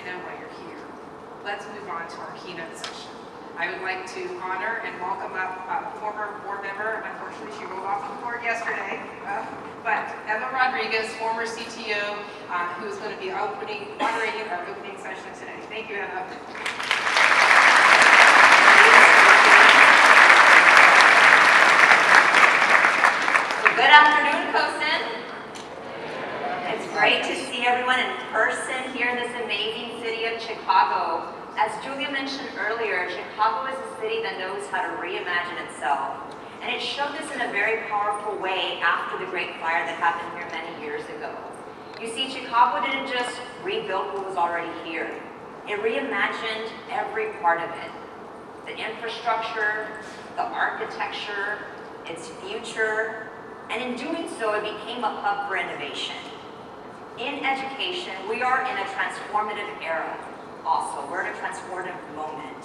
know why you're here. Let's move on to our keynote session. I would like to honor and welcome up former board member, unfortunately she rolled off the board yesterday, but Emma Rodriguez, former CTO, who is going to be moderating our opening session today. Thank you, Emma. Good afternoon, CoSN. It's great to see everyone in person here in this amazing city of Chicago. As Julia mentioned earlier, Chicago is a city that knows how to reimagine itself. And it showed this in a very powerful way after the Great Fire that happened here many years ago. You see, Chicago didn't just rebuild what was already here. It reimagined every part of it. The infrastructure, the architecture, its future, and in doing so, it became a hub for innovation. In education, we are in a transformative era. Also, we're in a transformative moment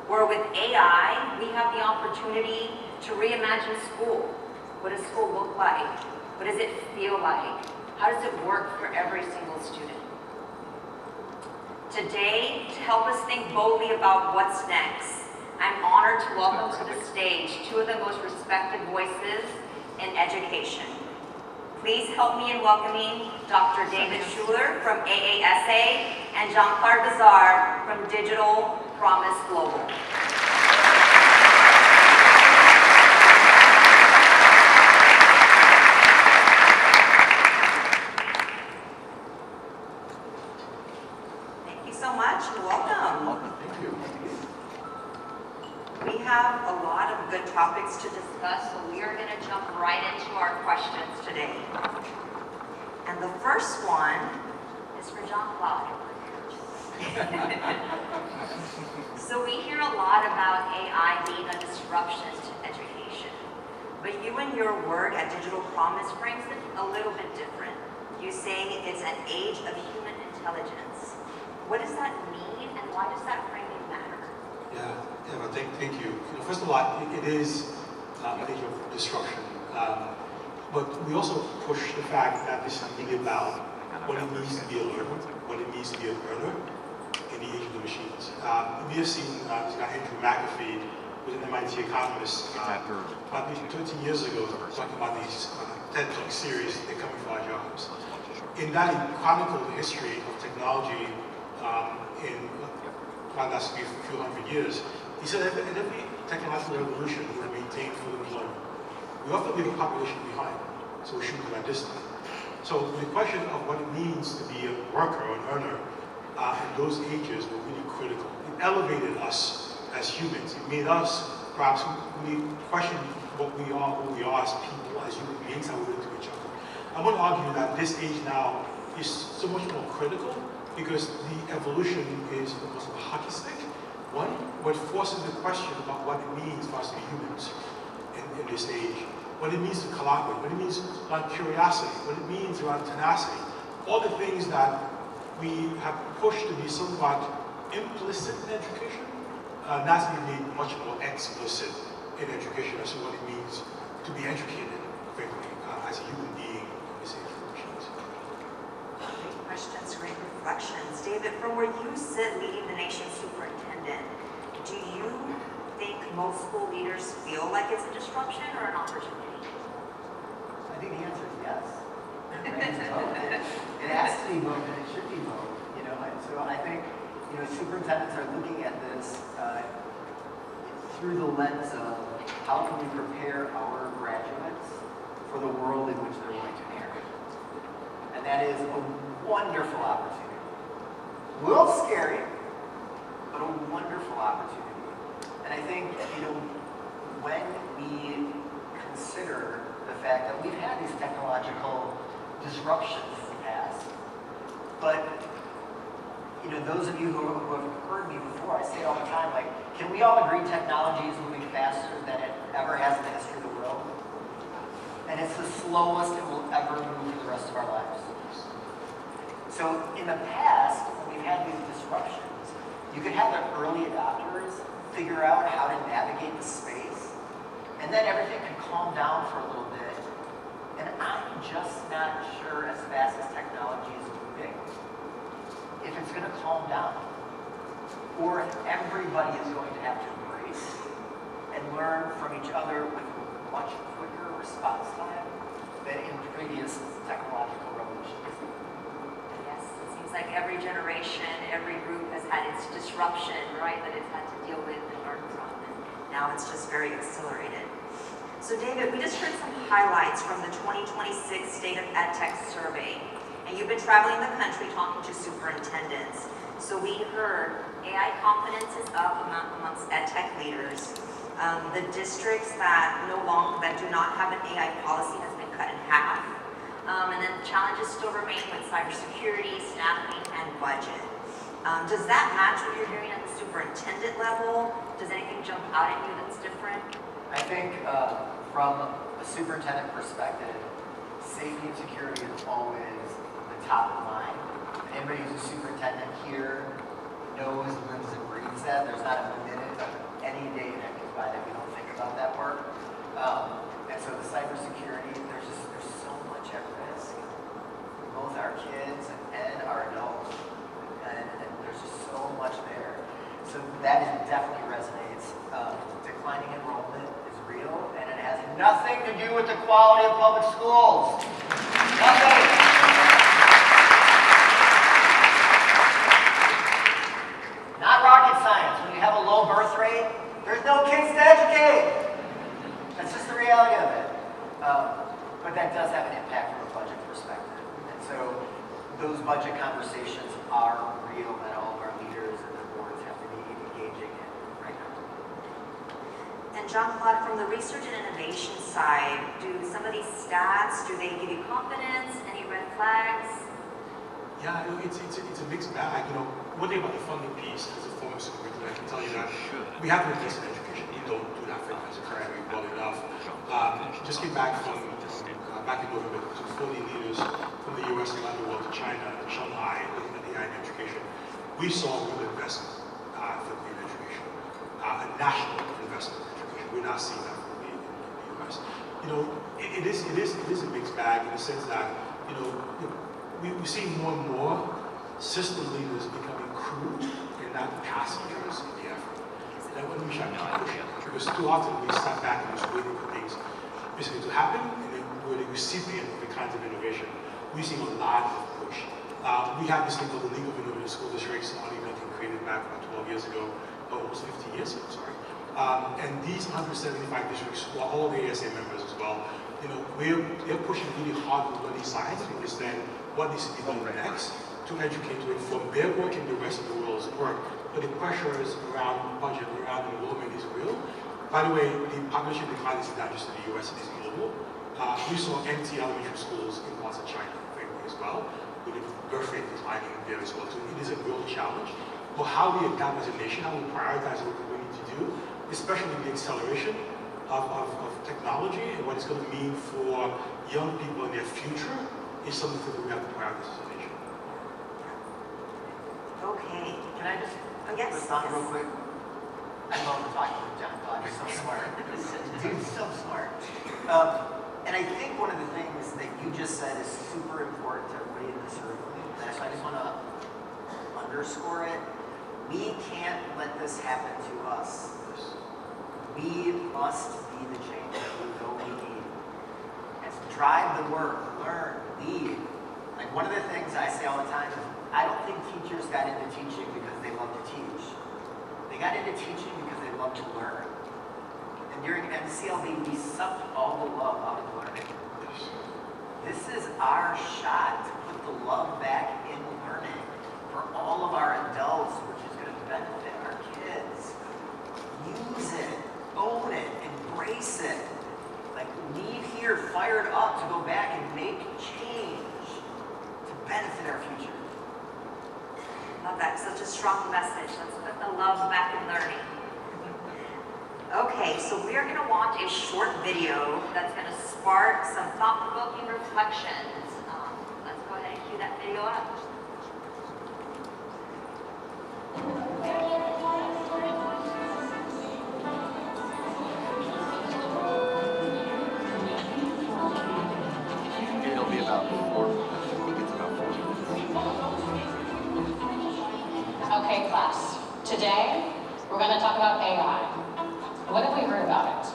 where with AI, we have the opportunity to reimagine school. What does school look like? What does it feel like? How does it work for every single student? Today, to help us think boldly about what's next, I'm honored to welcome to the stage two of the most respected voices in education. Please help me in welcoming Dr. David Schuler from AASA and Jean-Claude Brizard from Digital Promise Global. Thank you so much and welcome. Thank you. We have a lot of good topics to discuss, so we are going to jump right into our questions today. And the first one is for Jean-Claude. So we hear a lot about AI being a disruption to education, but you and your work at Digital Promise frames it a little bit different. You say it's an age of human intelligence. What does that mean, and why does that framing matter? Yeah, Emma, thank you. First of all, it is an age of disruption, but we also push the fact that this is something about what it means to be a learner, what it means to be a learner in the age of the machines. We have seen this guy Andrew McAfee, who's an MIT economist, about 13 years ago, talking about these TED Talk series, They're Coming for Our Jobs. In that, he chronicled the history of technology in the last few hundred years. He said that in every technological revolution, we maintain full employment. We often leave a population behind, so we shouldn't do that this time. So the question of what it means to be a worker or an earner in those ages were really critical. It elevated us as humans. It made us, perhaps, we question what we are as people, as human beings, how we relate to each other. I want to argue that this age now is so much more critical because the evolution is almost a hockey stick. One, what forces the question about what it means for us to be humans in this age, what it means to collaborate, what it means around curiosity, what it means around tenacity, all the things that we have pushed to be somewhat implicit in education, that's been made much more explicit in education as to what it means to be educated, frankly, as a human being in this age of machines. Great questions, great reflections. David, from where you sit leading the nation's superintendent, do you think most school leaders feel like it's a disruption or an opportunity? I think the answer is yes. It has to be both, and it should be both. So I think superintendents are looking at this through the lens of how can we prepare our graduates for the world in which they're going to inherit, and that is a wonderful opportunity. A little scary, but a wonderful opportunity. And I think, when we consider the fact that we've had these technological disruptions in the past, but, those of you who have heard me before, I say it all the time, like, can we all agree technology is moving faster than it ever has in the history of the world? And it's the slowest it will ever move for the rest of our lives. So in the past, when we've had these disruptions, you could have the early adopters figure out how to navigate the space, and then everything could calm down for a little bit. And I'm just not sure as fast as technology is moving, if it's going to calm down, or everybody is going to have to embrace and learn from each other with much quicker response time than in previous technological revolutions. Yes, it seems like every generation, every group has had its disruption, right, that it's had to deal with and learn from, and now it's just very accelerated. So David, we just heard some highlights from the 2026 State of EdTech survey, and you've been traveling the country talking to superintendents. So we heard AI confidence is up amongst EdTech leaders. The districts that do not have an AI policy has been cut in half. And then challenges still remain with cybersecurity, staffing, and budget. Does that match what you're hearing at the superintendent level? Does anything jump out at you that's different? I think from a superintendent perspective, safety and security is always the top of mind. Anybody who's a superintendent here knows, lives, and breathes that. There's not a minute of any day that goes by that we don't think about that work. And so the cybersecurity, there's so much at risk. Both our kids and our adults, and there's just so much there. So that definitely resonates. Declining enrollment is real, and it has nothing to do with the quality of public schools. Nothing. Not rocket science. When you have a low birth rate, there's no kids to educate. That's just the reality of it. But that does have an impact from a budget perspective. And so those budget conversations are real that all of our leaders and the boards have to be engaging in right now. And Jean-Claude, from the research and innovation side, do some of these stats, do they give you confidence? Any red flags? Yeah, it's a mixed bag. One thing about the funding piece as a former superintendent, I can tell you that we have to invest in education. You don't do that for as a career well enough. Just came back from back in November, to 40 leaders from the US and around the world to China and Shanghai looking at AI in education. We saw real investment for in education, a national investment in education. We're not seeing that from the US. It is a mixed bag in the sense that we see more and more system leaders becoming crew and not passengers in the effort. And when we should push it, because too often we stand back and just waiting for things basically to happen, and then we're the recipient of the kinds of innovation. We're seeing a lot of push. We have this thing called the League of Innovative School Districts, an thing created back about 12 years ago, almost 15 years ago, sorry. And these 175 districts, who are all the ASA members as well, they're pushing really hard with learning science to understand what needs to be done next to educate, to inform their work and the rest of the world's work. But the pressures around budget, around enrollment is real. By the way, the population decline is not just in the US, it is global. We saw empty elementary schools in parts of China as well, with the birth rate declining there as well. So it is a real challenge. But how we adapt as a nation, how we prioritize what we need to do, especially the acceleration of technology and what it's going to mean for young people in their future, is something that we have to prioritize as a nation. Okay. Can I just respond real quick? I love talking with Jean-Claude. He's so smart. Dude's so smart. And I think one of the things that you just said is super important to everybody in this room. And so I just want to underscore it. We can't let this happen to us. We must be the change that we know we need. And drive the work, learn, lead. Like one of the things I say all the time is, I don't think teachers got into teaching because they love to teach. They got into teaching because they love to learn. And during MCLB, we sucked all the love out of learning. This is our shot to put the love back in learning for all of our adults, which is going to benefit our kids. Use it, own it, embrace it. Like, leave here fired up to go back and make change to benefit our future. Love that. Such a strong message. Let's put the love back in learning. Okay, so we are going to watch a short video that's going to spark some thought-provoking reflections. Let's go ahead and cue that video up. It'll be about 4 minutes. I think it's about 4 minutes. Okay, class. Today, we're going to talk about AI. What have we heard about it?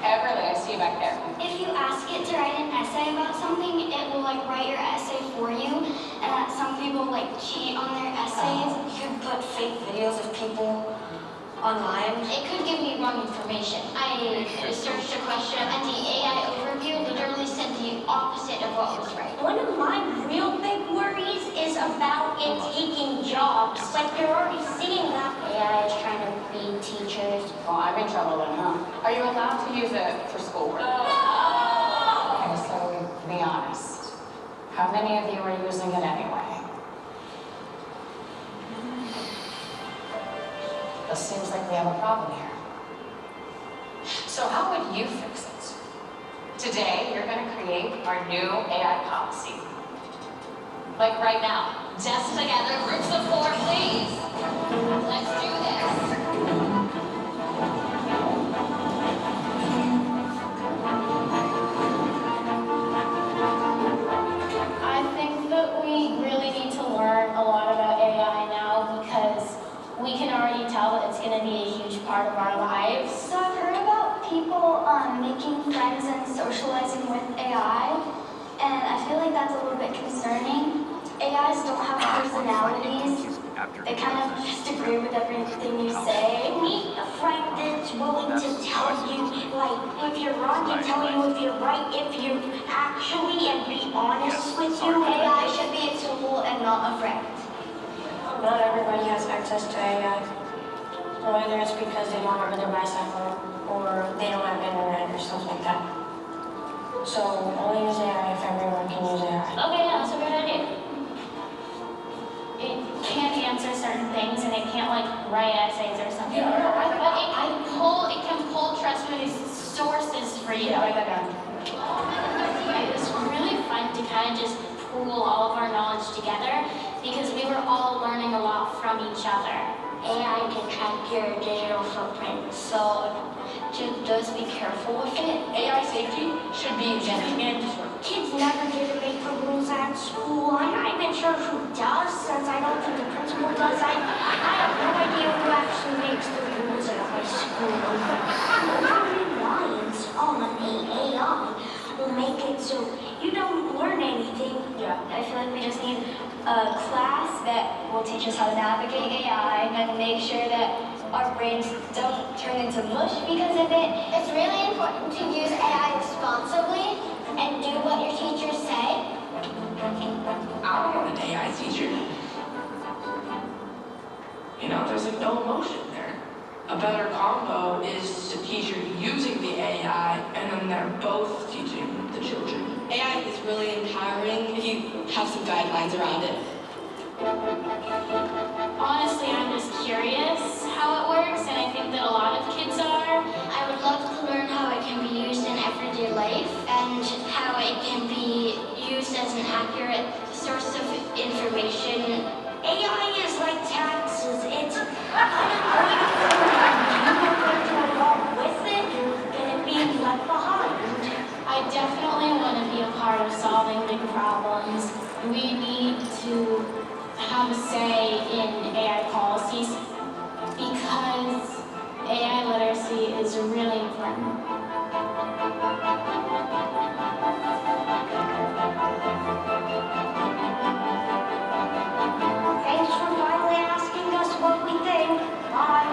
Everly, I see you back there. If you ask it to write an essay about something, it will like write your essay for you. And some people like cheat on their essays. You could put fake videos of people online. It could give me wrong information. I searched a question and the AI overview literally said the opposite of what was right. One of my real big worries is about it taking jobs. Like you're already seeing that. AI is trying to read teachers. Well, I'm in trouble then, huh? Are you allowed to use it for schoolwork? Okay, so be honest. How many of you are using it anyway? It seems like we have a problem here. So how would you fix it? Today, you're going to create our new AI policy. Like right now. Desks together, groups of 4, please. Let's do this. I think that we really need to learn a lot about AI now because we can already tell that it's going to be a huge part of our lives. So I've heard about people making friends and socializing with AI, and I feel like that's a little bit concerning. AIs don't have personalities. They kind of just agree with everything you say. Meet a friend that's willing to tell you, like, if you're wrong and tell you if you're right, if you actually and be honest with you. AI should be a tool and not a friend. Not everybody has access to AI. Whether it's because they don't have a device at home or they don't have internet or something like that. So only use AI if everyone can use AI. Okay, yeah, that's a good idea. It can't answer certain things and it can't like write essays or something. Yeah, But it can pull trustworthy sources for you. Yeah, write that down. It was really fun to kind of just pool all of our knowledge together because we were all learning a lot from each other. AI can track your digital footprint, so just be careful with it. AI safety should be mandatory. Kids never get to make the rules at school. I'm not even sure who does, since I don't think the principal does. I have no idea who actually makes the rules at my school. I'm reliant on an AI will make it so you don't learn anything. Yeah, I feel like we just need a class that will teach us how to navigate AI and make sure that our brains don't turn into mush because of it. It's really important to use AI responsibly and do what your teachers say. I want an AI teacher. You know, there's like no emotion there. A better combo is the teacher using the AI and then they're both teaching the children. AI is really empowering if you have some guidelines around it. Honestly, I'm just curious how it works, and I think that a lot of kids are. I would love to learn how it can be used in everyday life and how it can be used as an accurate source of information. AI is like taxes. It's along with it, and it being left behind. I definitely want to be a part of solving big problems. We need to have a say in AI policies because AI literacy is really important. Thanks for finally asking us what we think. Bye.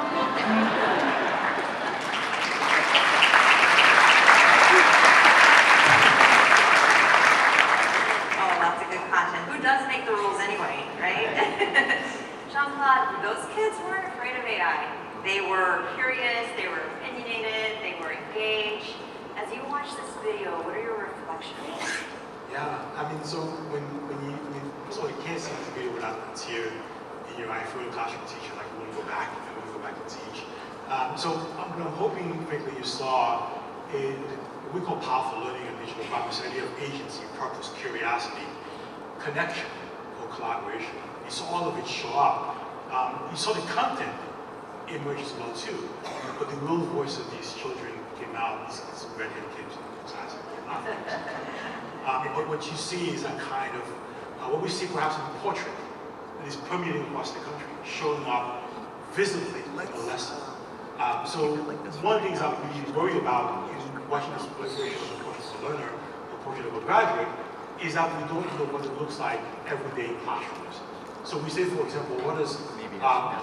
Who does make the rules anyway, right? Jean-Claude, those kids weren't afraid of AI. They were curious, they were opinionated, they were engaged. As you watch this video, what are your reflections? Yeah, I mean, so first of all, you can't see this video without a tear in your eye for a classroom teacher, like you want to go back and teach. So I'm hoping, frankly, you saw what we call powerful learning and digital progress, the idea of agency, purpose, curiosity, connection, or collaboration. You saw all of it show up. You saw the content emerge as well too, but the real voice of these children came out, these redhead kids in the class came out. But what you see is a kind of, what we see perhaps in the portrait that is permeating across the country, showing up visibly in a lesson. So one of the things I'm really worried about in watching this proliferation of the portrait of a learner, the portrait of a graduate, is that we don't know what it looks like every day in classrooms. So we say, for example, what does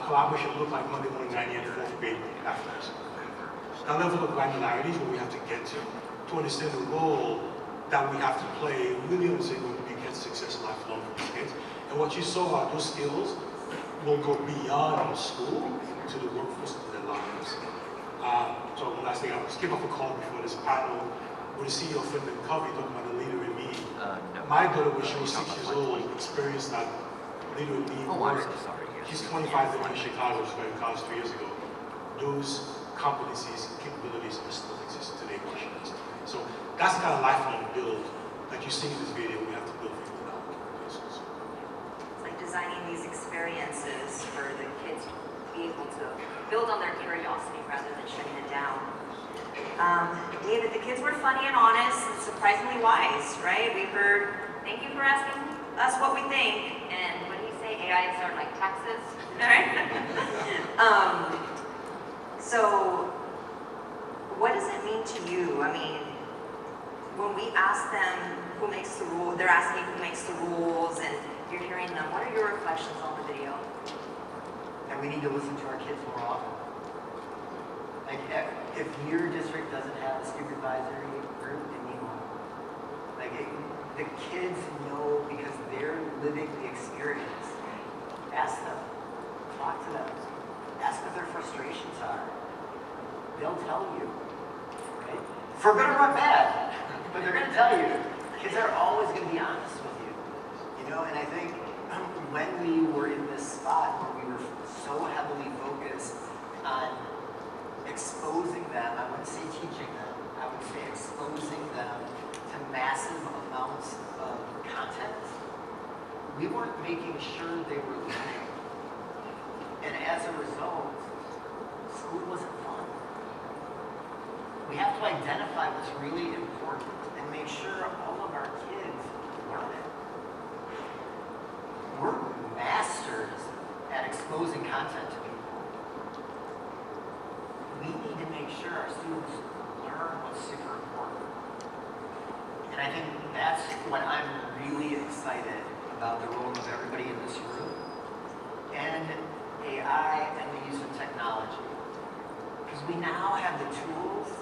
collaboration look like Monday morning, 9 a.m. 4th grade afternoons? That level of granularity is what we have to get to understand the role that we have to play, really understand what begets success lifelong for these kids. And what you saw are those skills will go beyond school to the workforce of their lives. So one last thing, I was came off a call before this panel with the CEO of Finland Covey talking about the leader in me. My daughter, when she was 6 years old, experienced that leader in me work. She's 25 living in Chicago, she went to college 3 years ago. Those competencies and capabilities still exist today where she is. So that's the kind of lifelong build that you see in this video we have to build for people now. It's like designing these experiences for the kids to be able to build on their curiosity rather than shutting it down. David, the kids were funny and honest and surprisingly wise, right? We heard, thank you for asking us what we think, and what do you say, AI is our like taxes, right? So, what does it mean to you? I mean, when we ask them who makes the rule, they're asking who makes the rules, and you're hearing them. What are your reflections on the video? And we need to listen to our kids more often. Like, if your district doesn't have a supervisory group, they need one. Like, the kids know because they're living the experience. Ask them. Talk to them. Ask what their frustrations are. They'll tell you. Right? For good or bad. But they're going to tell you. Kids are always going to be honest with you. You know, and I think when we were in this spot where we were so heavily focused on exposing them, I wouldn't say teaching them, I would say exposing them to massive amounts of content, we weren't making sure they were learning. And as a result, school wasn't fun. We have to identify what's really important and make sure all of our kids learn it. We're masters at exposing content to people. We need to make sure our students learn what's super important. And I think that's what I'm really excited about the role of everybody in this room and AI and the use of technology. Because we now have the tools.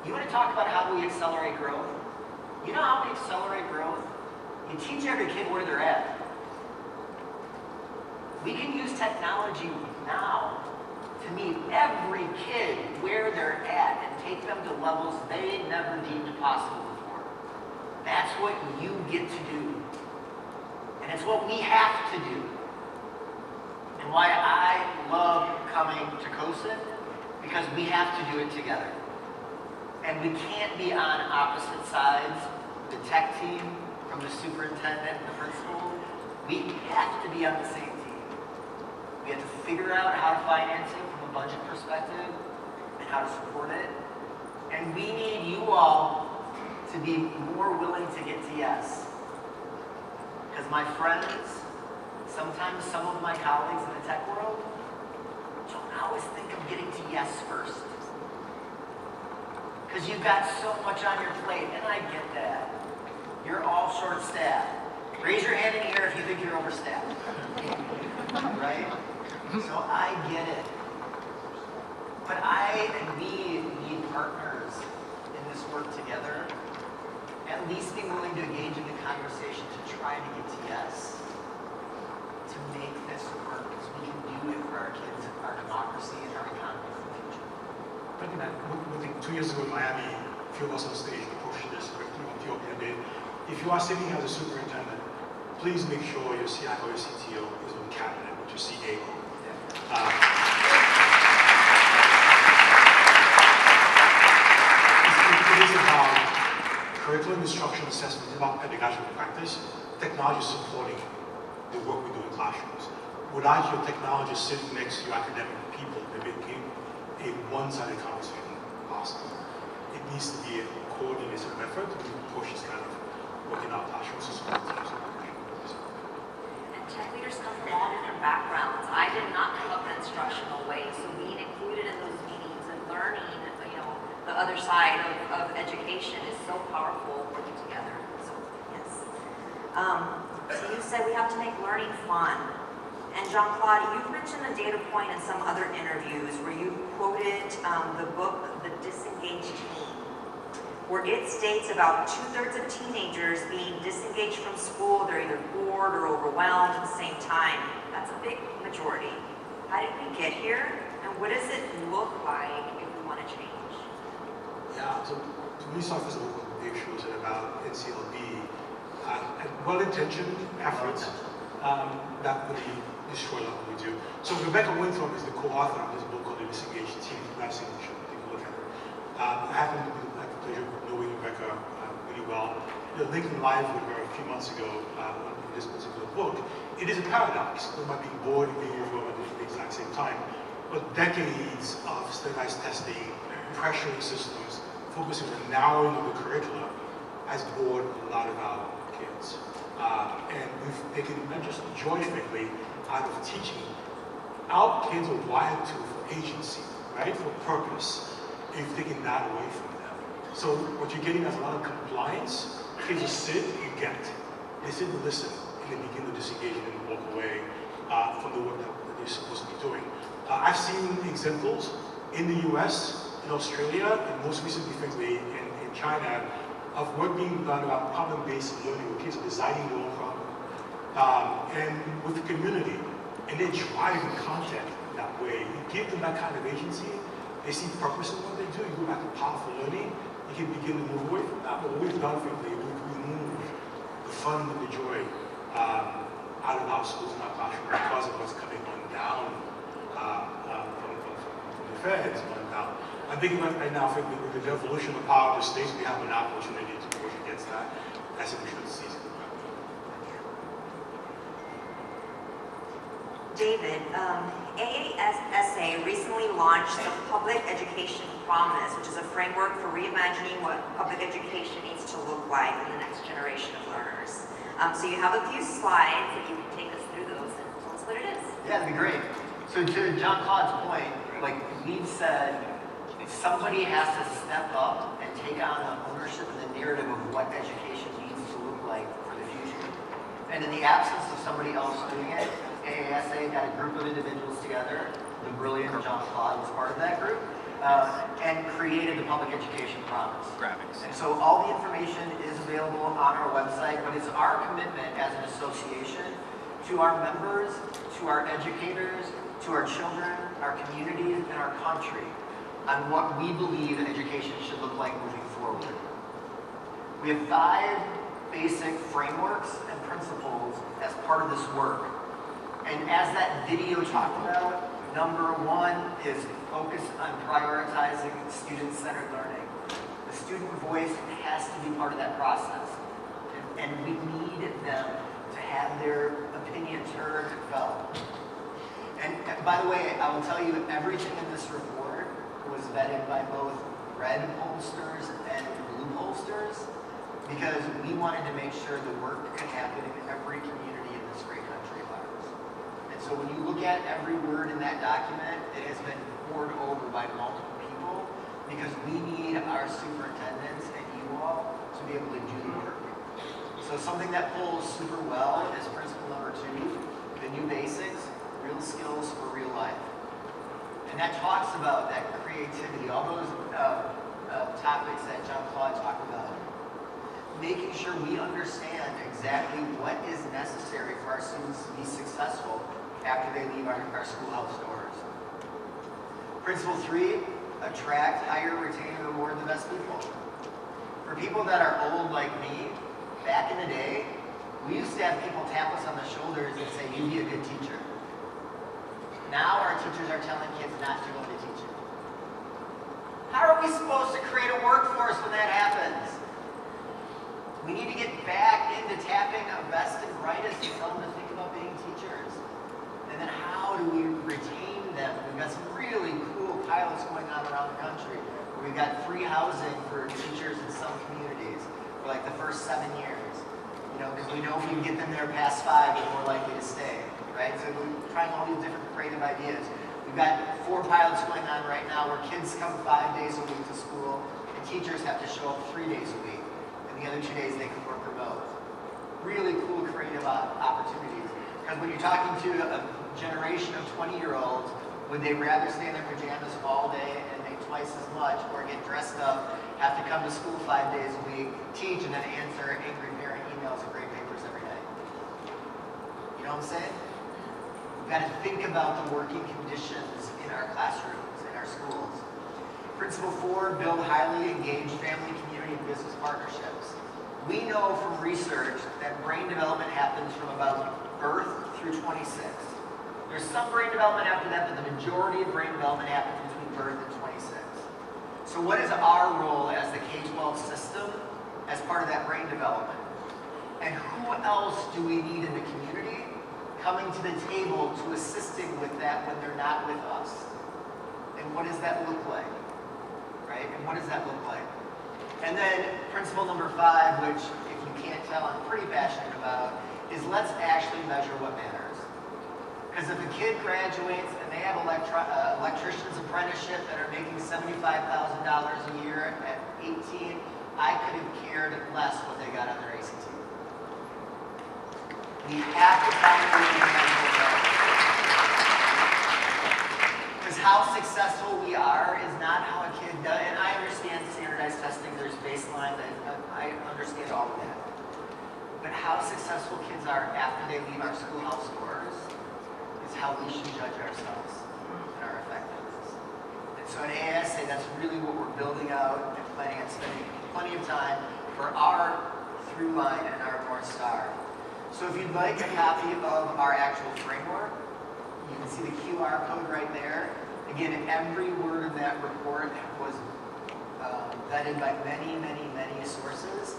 You want to talk about how we accelerate growth? You know how we accelerate growth? You teach every kid where they're at. We can use technology now to meet every kid where they're at and take them to levels they never deemed possible before. That's what you get to do. And it's what we have to do. And why I love coming to CoSN, because we have to do it together. And we can't be on opposite sides, the tech team from the superintendent and the principal. We have to be on the same team. We have to figure out how to finance it from a budget perspective and how to support it. And we need you all to be more willing to get to yes. Because my friends, sometimes some of my colleagues in the tech world don't always think of getting to yes first. Because you've got so much on your plate, and I get that. You're all short-staffed. Raise your hand in the air if you think you're overstaffed. Right? So I get it. But I and we need partners in this work together. At least be willing to engage in the conversation to try to get to yes. To make this work, because we can do it for our kids, our democracy, and our economy in the future. I think 2 years ago in Miami, a few of us on stage approached this directly on Ethiopia did. If you are sitting as a superintendent, please make sure your CIO or your CTO is on cabinet with your CAO. It is about curriculum instruction assessment, it's about pedagogical practice. Technology is supporting the work we do in classrooms. Without your technologist sitting next to your academic people, they're making a one-sided conversation possible. It needs to be a coordinated effort to push this kind of work in our classrooms. And tech leaders come from all different backgrounds. I did not come up in instructional education is so powerful working together. So, yes. So you said we have to make learning fun. And Jean-Claude, you've mentioned a data point in some other interviews where you quoted the book, The Disengaged Teen, where it states about 2/3 of teenagers being disengaged from school. They're either bored or overwhelmed at the same time. That's a big majority. How did we get here? And what does it look like if we want to change? Yeah, so to me, start first of all, what Dave Schuler said about NCLB, well-intentioned efforts that really destroy a lot what we do. So Rebecca Winthrop is the co-author of this book called The Disengaged Teen. I've seen it, you should take a look at it. I happen to have the pleasure of knowing Rebecca really well. Linking live with her a few months ago on this particular book. It is a paradox about being bored and being overwhelmed at the exact same time. But decades of standardized testing, pressuring systems, focusing on narrowing of the curricula has bored a lot of our kids. And we've taken not just joy, frankly, out of teaching. Our kids are wired to for agency, right? For purpose. And you've taken that away from them. So what you're getting is a lot of compliance. Kids just sit and get. They sit and listen, and they begin to disengage and walk away from the work that they're supposed to be doing. I've seen examples in the US, in Australia, and most recently, frankly, in China, of work being done about problem-based learning, where kids are designing their own problem, and with the community, and they're driving content that way. You give them that kind of agency, they see purpose in what they do, you go back to powerful learning, you can begin to move away from that. But what we've done, frankly, we've removed the fun and the joy out of our schools and our classrooms because of what's coming on down from the feds on down. I'm thinking right now, frankly, with the evolution of power of the states, we have an opportunity to push against that. I think we should seize it. David, AASA recently launched the Public Education Promise, which is a framework for reimagining what public education needs to look like in the next generation of learners. So you have a few slides, if you can take us through those and tell us what it is. Yeah, that'd be great. So to Jean-Claude's point, like we've said, somebody has to step up and take on the ownership and the narrative of what education needs to look like for the future. And in the absence of somebody else doing it, AASA got a group of individuals together, the brilliant Jean-Claude was part of that group, and created the Public Education Promise. Graphics. And so all the information is available on our website, but it's our commitment as an association to our members, to our educators, to our children, our communities, and our country on what we believe education should look like moving forward. We have 5 basic frameworks and principles as part of this work. And as that video talked about, number 1 is focus on prioritizing student-centered learning. The student voice has to be part of that process. And we need them to have their opinions heard and felt. And by the way, I will tell you, everything in this report was vetted by both red pollsters and blue pollsters, because we wanted to make sure the work could happen in every community in this great country of ours. And so when you look at every word in that document, it has been poured over by multiple people, because we need our superintendents and you all to be able to do the work. So something that pulls super well is principle number 2, the new basics, real skills for real life. And that talks about that creativity, all those topics that Jean-Claude talked about. Making sure we understand exactly what is necessary for our students to be successful after they leave our schoolhouse doors. Principle 3, attract, hire, retain, and reward the best people. For people that are old like me, back in the day, we used to have people tap us on the shoulders and say, "You be a good teacher." Now our teachers are telling kids not to go into teaching. How are we supposed to create a workforce when that happens? We need to get back into tapping our best and brightest and tell them to think about being teachers. And then how do we retain them? We've got some really cool pilots going on around the country. We've got free housing for teachers in some communities for like the first 7 years. You know, because we know if we can get them there past 5, they're more likely to stay. Right? So we're trying all these different creative ideas. We've got 4 pilots going on right now where kids come 5 days a week to school and teachers have to show up 3 days a week, and the other 2 days they can work remote. Really cool creative opportunities. Because when you're talking to a generation of 20-year-olds, would they rather stay in their pajamas all day and make twice as much, or get dressed up, have to come to school 5 days a week, teach, and then answer angry parent emails and grade papers every day? You know what I'm saying? We've got to think about the working conditions in our classrooms, in our schools. Principle 4, build highly engaged family, community, and business partnerships. We know from research that brain development happens from about birth through 26. There's some brain development after that, but the majority of brain development happens between birth and 26. So what is our role as the K-12 system as part of that brain development? And who else do we need in the community coming to the table to assisting with that when they're not with us? And what does that look like? Right? And what does that look like? And then principle number 5, which if you can't tell I'm pretty passionate about, is let's actually measure what matters. Because if a kid graduates and they have electrician's apprenticeship that are making $75,000 a year at 18, I could have cared less what they got on their ACT. We have to find a way to measure that. Because how successful we are is not how a kid does. And I understand standardized testing, there's baseline, I understand all of that. But how successful kids are after they leave our schoolhouse doors is how we should judge ourselves and our effectiveness. And so at ASA, that's really what we're building out and planning on spending plenty of time for our through line and our North Star. So if you'd like a copy of our actual framework, you can see the QR code right there. Again, every word of that report was vetted by many, many, many sources.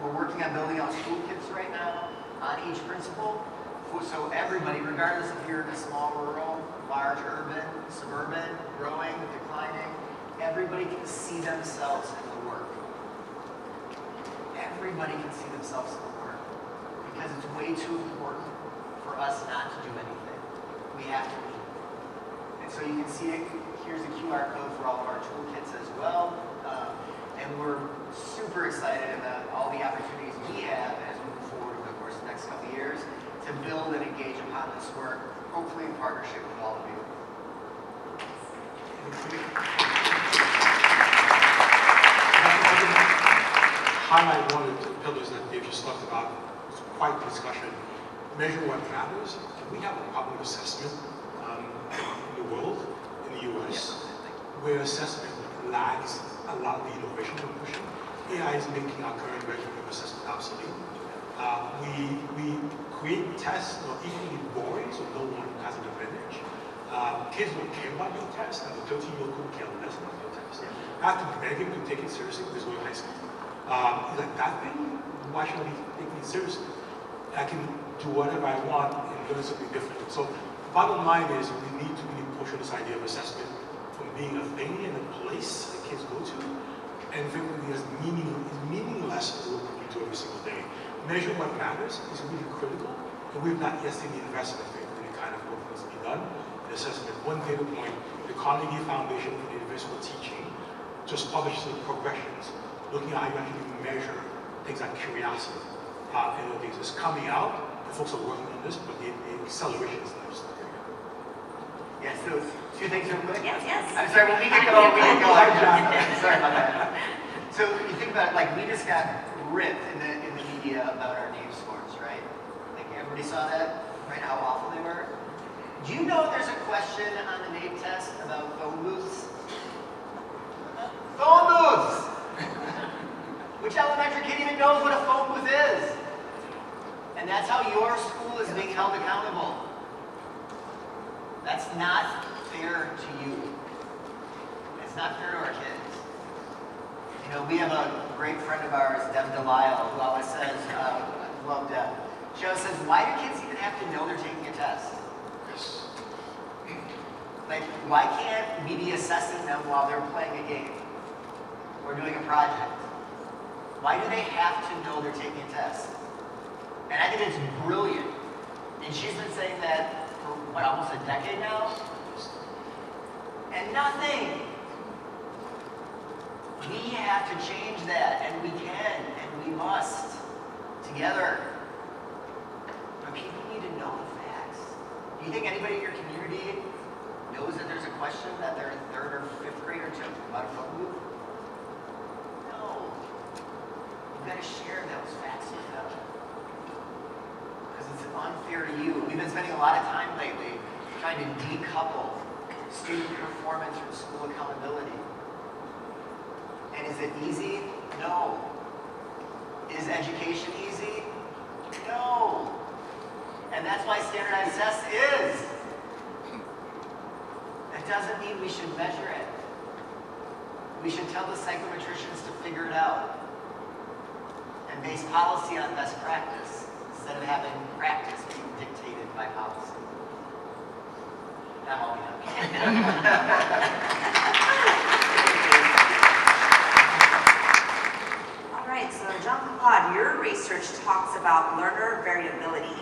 We're working on building out toolkits right now on each principle. So everybody, regardless if you're in a small rural, large urban, suburban, growing, declining, everybody can see themselves in the work. Everybody can see themselves in the work. Because it's way too important for us not to do anything. We have to lead. And so you can see it, here's a QR code for all of our toolkits as well. And we're super excited about all the opportunities we have as we move forward over the course of the next couple of years to build and engage upon this work, hopefully in partnership with all of you. Highlight one of the pillars that Dave just talked about. It's quite a discussion. Measure what matters. We have a problem with assessment in the world, in the US, where assessment lags a lot of the innovation we're pushing. AI is making our current record of assessment obsolete. We create tests that are equally boring, so no one has an advantage. Kids don't care about your test, and the 13-year-old could care less about your test. I have to beg him to take it seriously because we're in high school. He's like, that thing? Why should I be taking it seriously? I can do whatever I want and learn something different. So the bottom line is we need to really push on this idea of assessment from being a thing and a place that kids go to, and frankly, it's meaningless work we do every single day. Measure what matters is really critical, and we've not yet seen the investment in the kind of work that's being done in assessment. One data point, the Carnegie Foundation for the Invisible Teaching just published some progressions looking at how you actually measure things like curiosity. And other things is coming out, the folks are working on this, but the acceleration is not just there yet. Yeah, so 2 things real quick. Yes, yes. I'm sorry, we can go. Sorry about that. So you think about it, like we just got ripped in the media about our name scores, right? Like everybody saw that, right? How awful they were. Do you know there's a question on the name test about phone booths? Phone booths! Which elementary kid even knows what a phone booth is? And that's how your school is being held accountable. That's not fair to you. It's not fair to our kids. You know, we have a great friend of ours, Deb Delisle, who always says, I love Deb. She always says, why do kids even have to know they're taking a test? Like, why can't we be assessing them while they're playing a game or doing a project? Why do they have to know they're taking a test? And I think it's brilliant. And she's been saying that for, what, almost a decade now? And nothing. We have to change that, and we can, and we must, together. But people need to know the facts. Do you think anybody in your community knows that there's a question that their third or fifth grader took about a phone booth? No. You've got to share those facts with them. Because it's unfair to you. We've been spending a lot of time lately trying to decouple student performance from school accountability. And is it easy? No. Is education easy? No. And that's why standardized tests is. That doesn't mean we should measure it. We should tell the psychometricians to figure it out and base policy on best practice instead of having practice being dictated by policy. I'm all All right, so Jean-Claude, your research talks about learner variability.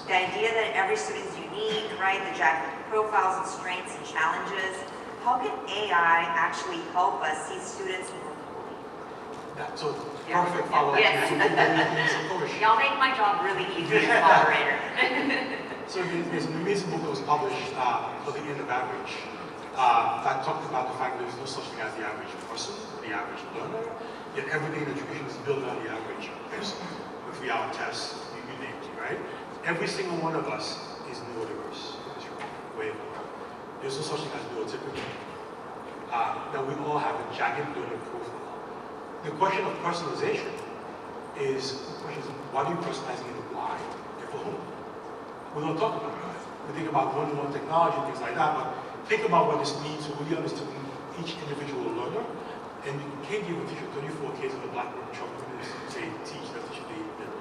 The idea that every student is unique, right? The jagged profiles and strengths and challenges. How can AI actually help us see students more fully? So perfect follow-up. Yes. Y'all make my job really easy as a moderator. So there's an amazing book that was published for the end of average that talked about the fact that there's no such thing as the average person, the average learner, yet everything in education is built on the average person with 3-hour tests, you name it, right? Every single one of us is neurodiverse in this way of work. There's no such thing as neurotypical. That we all have a jagged learner profile. The question of personalization is, why do you personalize it and why and for whom? We don't talk about that. We think about one-on-one technology and things like that, but think about what this means to really understand each individual learner. And you can't give a teacher 34 kids in a blackboard and say, teach, that teacher be middle.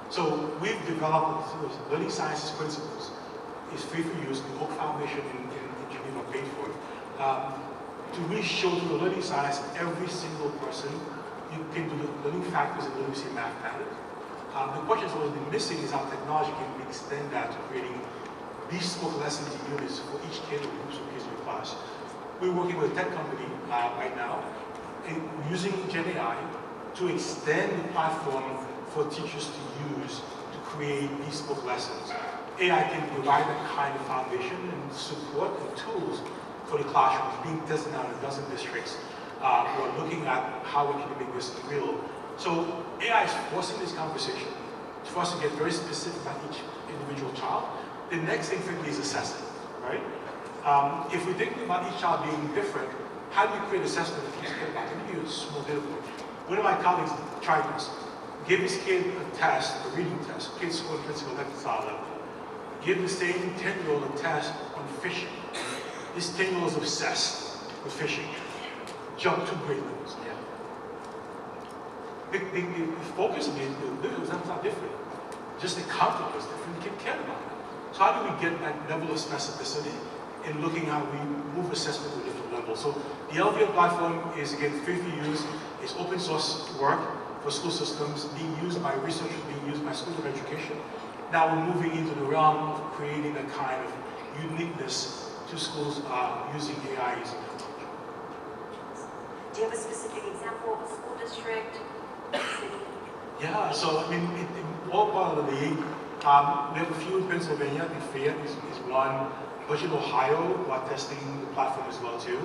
So we've developed learning sciences principles. It's free for use. The Oak Foundation in Geneva paid for it. To really show to the learning science, every single person, you can do the learning factors and literacy math patterns. The question that's always been missing is how technology can extend that to creating bespoke lessons units for each kid or groups of kids in the class. We're working with a tech company right now and using Gen AI to extend the platform for teachers to use to create bespoke lessons. AI can provide that kind of foundation and support and tools for the classrooms being tested out in a dozen districts. We're looking at how we can make this real. So AI is forcing this conversation for us to get very specific about each individual child. The next thing for me is assessment, right? If we think about each child being different, how do you create assessment that kids care about? Let me give you a small data point. One of my colleagues tried this. Give this kid a test, a reading test. Kids scored physical lifestyle level. Give the same 10-year-old a test on fishing. This 10-year-old is obsessed with fishing. Jump 2 grade levels. The focus of the exams are different. Just the content was different. The kid cared about it. So how do we get that level of specificity in looking how we move assessment to a different level? So the LVL platform is, again, free for use. It's open source work for school systems, being used by researchers, being used by schools of education. Now we're moving into the realm of creating a kind of uniqueness to schools using AI as a technology. Do you have a specific example of a school district? Yeah, so I mean, in all part of the league, we have a few in Pennsylvania. I think Fayette is one. But in Ohio, we're testing the platform as well too.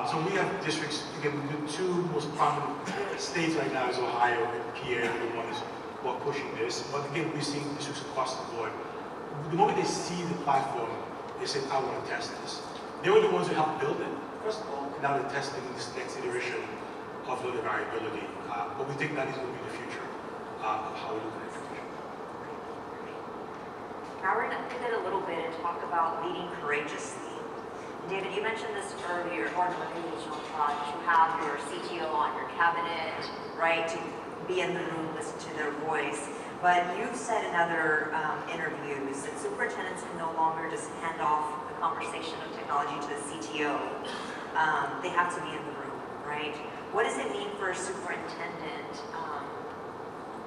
So we have districts. Again, the 2 most prominent states right now is Ohio and PA, the ones who are pushing this. But again, we're seeing districts across the board. The moment they see the platform, they say, "I want to test this." They were the ones who helped build it, first of all. And now they're testing this next iteration of learning variability. But we think that is going to be the future of how we look at education. Now we're going to pivot a little bit and talk about leading courageously. David, you mentioned this earlier, or maybe Jean-Claude, you have your CTO on your cabinet, right, to be in the room, listen to their voice. But you've said in other interviews that superintendents can no longer just hand off the conversation of technology to the CTO. They have to be in the room, right? What does it mean for a superintendent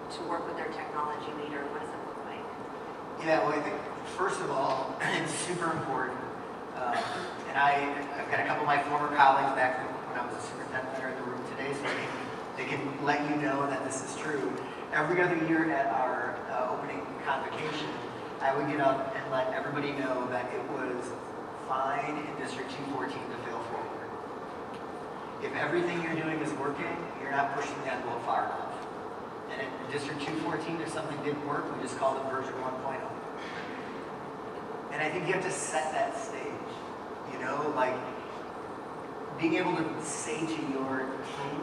to work with their technology leader? What does it look like? Yeah, well, I think, first of all, it's super important. And I've got a couple of my former colleagues back when I was a superintendent that are in the room today. today, so they can let you know that this is true. Every other year at our opening convocation, I would get up and let everybody know that it was fine in District 214 to fail forward. If everything you're doing is working, you're not pushing the envelope far enough. And in District 214, if something didn't work, we just called it version 1.0. And I think you have to set that stage, you know, like being able to say to your team,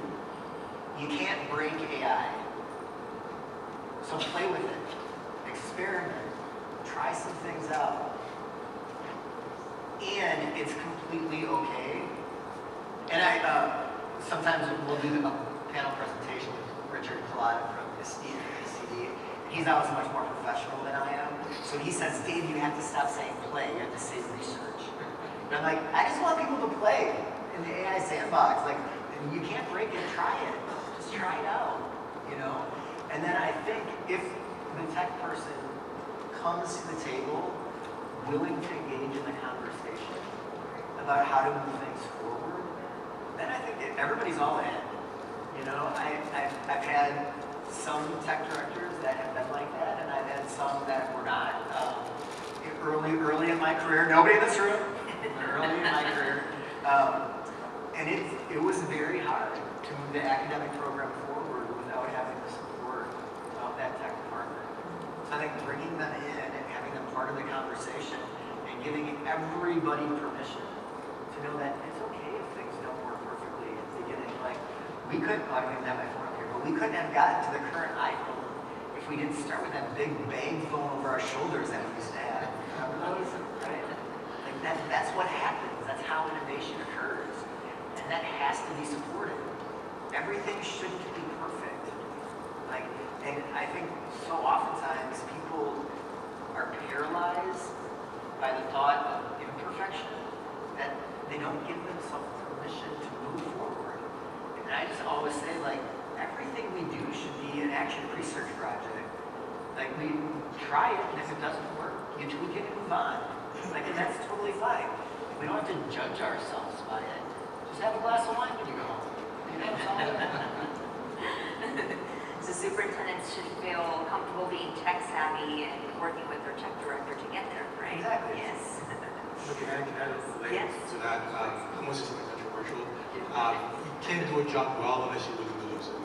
you can't break AI. So play with it, experiment, try some things out. And it's completely okay. And I sometimes we'll do a panel presentation with Jean-Claude from EdTech. He's always much more professional than I am. So he says, Dave, you have to stop saying play, you have to say research. And I'm like, I just want people to play in the AI sandbox. Like, you can't break it, try it. Just try it out, you know? And then I think if the tech person comes to the table willing to engage in the conversation about how to move things forward, then I think that everybody's all in. You know, I've had some tech directors that have been like that, and I've had some that were not. Early in my career, nobody in this room, early in my career, and it was very hard to move the academic program forward without having the support of that tech department. So I think bringing them in and having them part of the conversation and giving everybody permission to know that it's okay if things don't work perfectly at the beginning. Like, we couldn't, I don't even have my phone up here, but we couldn't have gotten to the current iPhone if we didn't start with that big bang phone over our shoulders that we used to have. Remember those? Right? Like that's what happens. That's how innovation occurs. And that has to be supported. Everything shouldn't be perfect. Like, and I think so oftentimes people are paralyzed by the thought of imperfection that they don't give themselves permission to move forward. And I just always say, like, everything we do should be an action research project. Like, we try it, and if it doesn't work, you tweak it and move on. Like, and that's totally fine. We don't have to judge ourselves by it. Just have a glass of wine when you go home. You know, it's all good. So superintendents should feel comfortable being tech savvy and working with their tech director to get there, right? Exactly. Yes. Look, can I relate Yes. to that? Almost something controversial. You can't do a job well unless you're willing to lose it.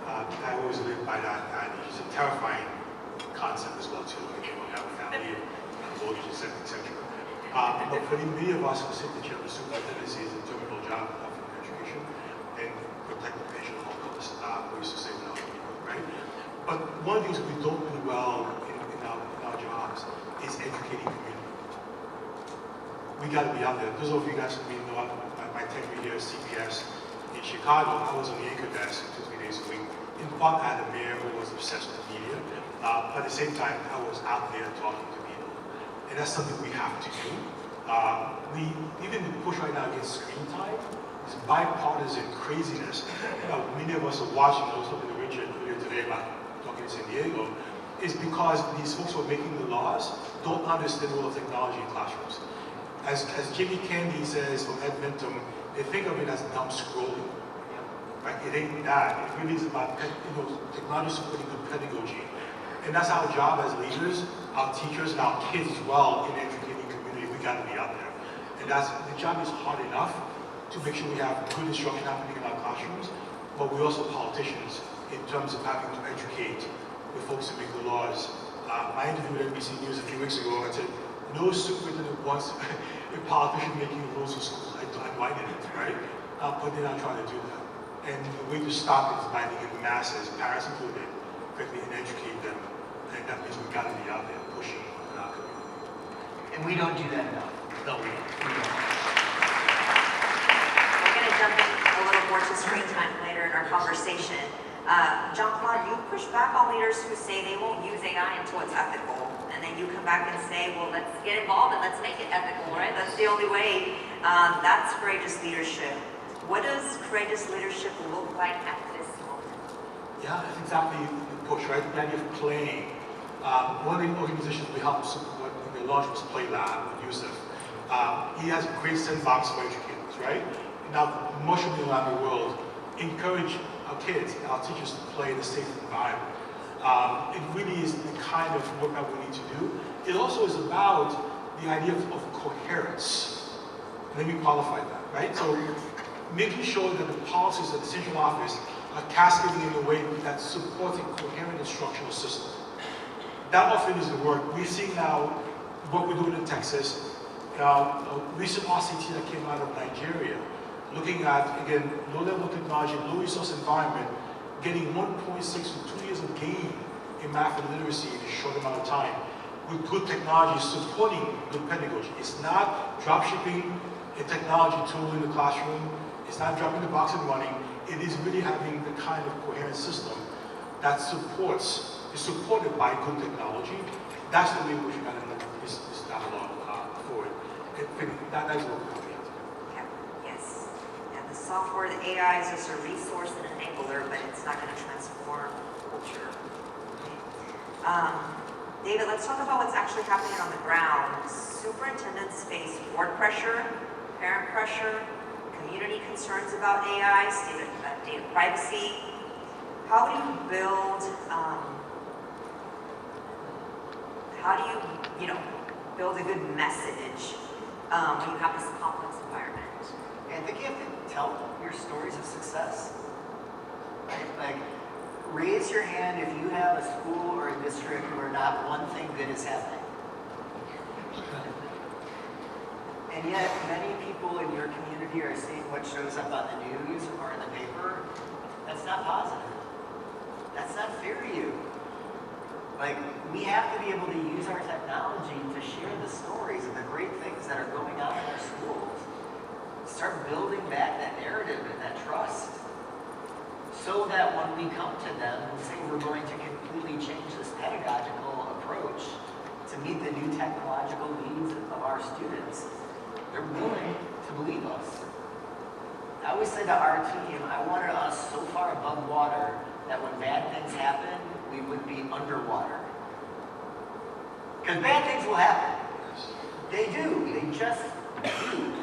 I always live by that, and it's a terrifying concept as well too. Like, you have a family, mortgages, etc. But for the many of us who sit in the chair of the superintendency is a terminal job of education and protect the patient at all costs. We used to say when I was people, right? But one of the things we don't do well in our jobs is educating community. We got to be out there. Those of you guys who know my tenure here at CPS in Chicago, I was on the anchor desk 2-3 days a week. In part, I had a mayor who was obsessed with media, but at the same time, I was out there talking to people. And that's something we have to do. Even the push right now against screen time, this bipartisan craziness. Many of us are watching, I was talking to Richard earlier today about talking in San Diego, is because these folks who are making the laws don't understand the role of technology in classrooms. As Jimmy Candy says from Ed Vintum, they think of it as dumb scrolling. Right? It ain't that. It really is about technology supporting good pedagogy. And that's our job as leaders, our teachers, and our kids as well in the educating community. We got to be out there. And the job is hard enough to make sure we have good instruction happening in our classrooms, but we're also politicians in terms of having to educate the folks who make the laws. I interviewed NBC News a few weeks ago and I said, no superintendent wants a politician making rules for schools. I didn't, right? But they're not trying to do that. And the way to stop it is by getting the masses, parents included, quickly and educate them. And that means we've got to be out there pushing in our community. And we don't do that enough. No, we don't. We're going to jump in a little more to screen time later in our conversation. Jean-Claude, you push back on leaders who say they won't use AI until it's ethical. And then you come back and say, well, let's get involved and let's make it ethical, right? That's the only way. That's courageous leadership. What does courageous leadership look like at this moment? Yeah, that's exactly the push, right? The idea of playing. One of the organizations we helped support in the launch was Play Lab with Yusuf. He has a great sandbox for educators, right? Now, much of around the world, encourage our kids and our teachers to play in a safe environment. It really is the kind of work that we need to do. It also is about the idea of coherence. Let me qualify that, right? So making sure that the policies of the central office are cascading in a way that supports a coherent instructional system. That often is the work. We're seeing now what we're doing in Texas, a recent RCT that came out of Nigeria, looking at, again, low-level technology, low-resource environment, getting 1.6 to 2 years of gain in math and literacy in a short amount of time, with good technology supporting good pedagogy. It's not drop-shipping a technology tool in the classroom. It's not dropping the box and running. It is really having the kind of coherent system that is supported by good technology. That's the way we should kind of look at this dialogue forward. That is what we're doing. Yeah. Yes. And the software, the AI is just a resource and enabler, but it's not going to transform culture. David, let's talk about what's actually happening on the ground. Superintendents face board pressure, parent pressure, community concerns about AI, data privacy. How do you build, build a good message when you have this complex environment? I think you have to tell your stories of success. Right? Like, raise your hand if you have a school or a district where not one thing good is happening. And yet, many people in your community are seeing what shows up on the news or in the paper. That's not positive. That's not fair to you. Like, we have to be able to use our technology to share the stories of the great things that are going on in our schools. Start building back that narrative and that trust, so that when we come to them and say we're going to completely change this pedagogical approach to meet the new technological needs of our students, they're willing to believe us. I always say to our team, I wanted us so far above water that when bad things happen, we would be underwater. Because bad things will happen. They do. They just do.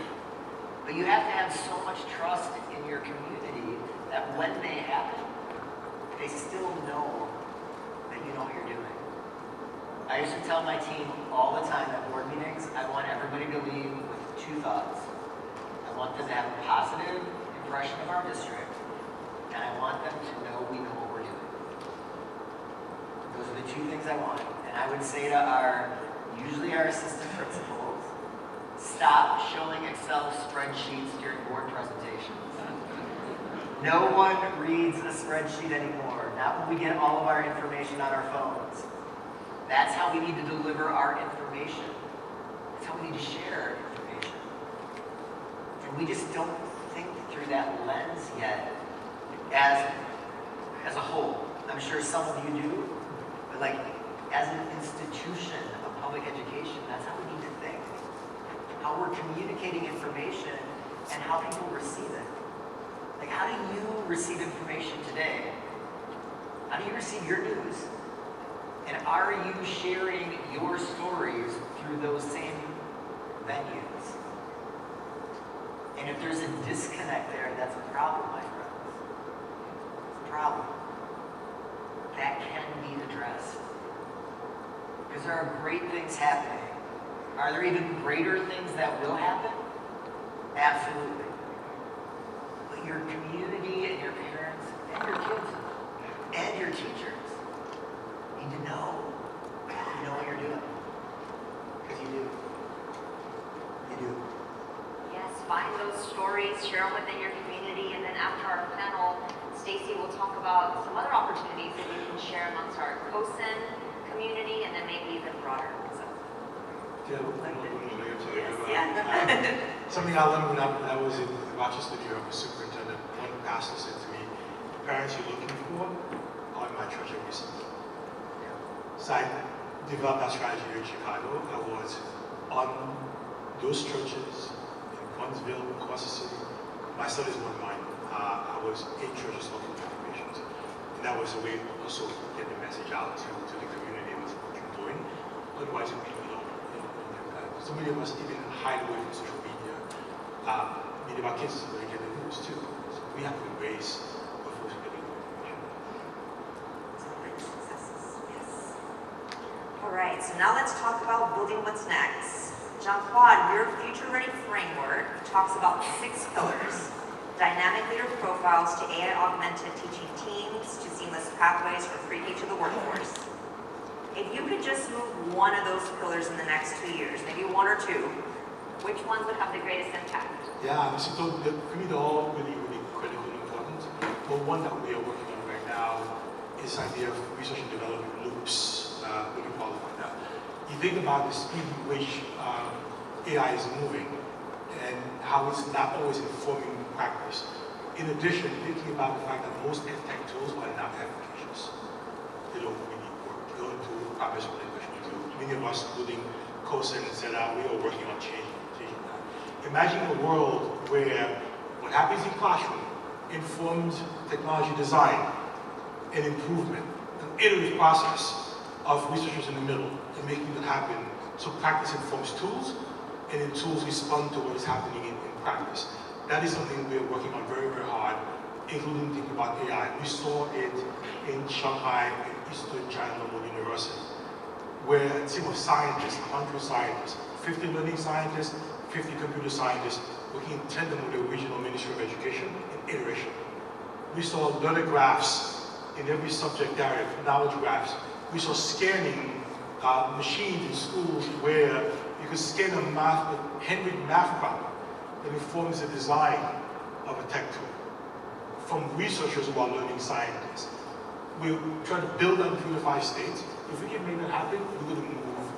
But you have to have so much trust in your community that when they happen, they still know that you know what you're doing. I used to tell my team all the time at board meetings, I want everybody to leave with two thoughts. I want them to have a positive impression of our district, and I want them to know we know what we're doing. Those are the two things I want. And I would say to usually our assistant principals, stop showing Excel spreadsheets during board presentations. No one reads a spreadsheet anymore, not when we get all of our information on our phones. That's how we need to deliver our information. That's how we need to share information. And we just don't think through that lens yet as a whole. I'm sure some of you do, but like as an institution of public education, that's how we need to think. How we're communicating information and how people receive it. Like, how do you receive information today? How do you receive your news? And are you sharing your stories through those same venues? And if there's a disconnect there, that's a problem, my friends. It's a problem. That can be addressed. Because there are great things happening. Are there even greater things that will happen? Absolutely. But your community and your parents and your kids and your teachers need to know you know what you're doing. Because you do. You do. Yes, find those stories, share them within your community, and then after our panel, Stacy will talk about some other opportunities that you can share amongst our CoSN community and then maybe even broader. So. Something I learned when I was in Rochester, New York, as superintendent. One pastor said to me, "The parents you're looking for are in my church every Sunday." So I developed that strategy here in Chicago. I was on those churches in Gunsville, across the city. My studies weren't mine. I was in churches looking for information. And that was a way also to get the message out to the community of what you're doing. Otherwise, people don't know that. So many of us even hide away from social media. Many of our kids are going to get the news too. So we have to embrace what folks are getting information. Yes. All right, so now let's talk about building what's next. Jean-Claude, your future-ready framework talks about 6 pillars. Dynamic leader profiles to AI-augmented teaching teams to seamless pathways for freebie to the workforce. If you could just move one of those pillars in the next 2 years, maybe 1 or 2, which ones would have the greatest impact? Yeah, so for me, they're all really, really critically important. But one that we are working on right now is the idea of research and development loops. Let me qualify that. You think about the speed with which AI is moving and how it's not always informing practice. In addition, thinking about the fact that most EdTech tools are not efficacious. They don't really work. They don't do the purpose what they actually do. Many of us, including CoSN and CETL, we are working on changing that. Imagine a world where what happens in classroom informs technology design and improvement, an iterative process of researchers in the middle and making that happen so practice informs tools and then tools respond to what is happening in practice. That is something we are working on very, very hard, including thinking about AI. We saw it in Shanghai and Eastern China University, where a team of scientists, 100 scientists, 50 learning scientists, 50 computer scientists, working in tandem with the regional Ministry of Education in iteration. We saw learner graphs in every subject area, knowledge graphs. We saw scanning machines in schools where you could scan a handwritten math problem that informs the design of a tech tool from researchers who are learning scientists. We're trying to build on 3 to 5 states. If we can make that happen, we're going to move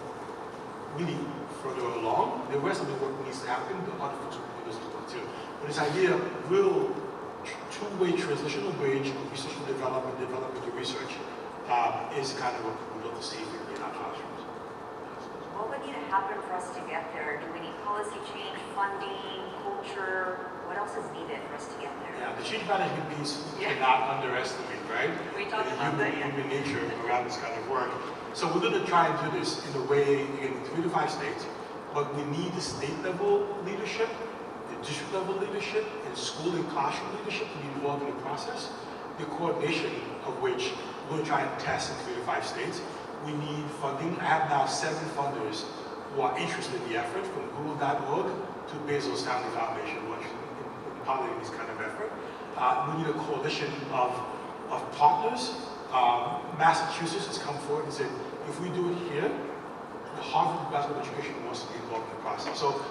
really further along. The rest of the work needs to happen, the other folks will do this as well too. But this idea of real two-way transitional bridge of research and development to research is kind of what we'd love to see in our classrooms. What would need to happen for us to get there? Do we need policy change, funding, culture? What else is needed for us to get there? Yeah, the change management piece we cannot underestimate, right? We talked about that, yeah. Human nature around this kind of work. So we're going to try and do this in a way, again, 3 to 5 states, but we need the state level leadership, the district level leadership, and school and classroom leadership to be involved in the process, the coordination of which we're going to try and test in 3 to 5 states. We need funding. I have now 7 funders who are interested in the effort, from Google.org to Bezos Family Foundation, who are in piloting this kind of effort. We need a coalition of partners. Massachusetts has come forward and said, if we do it here, the Harvard Department of Education wants to be involved in the process. So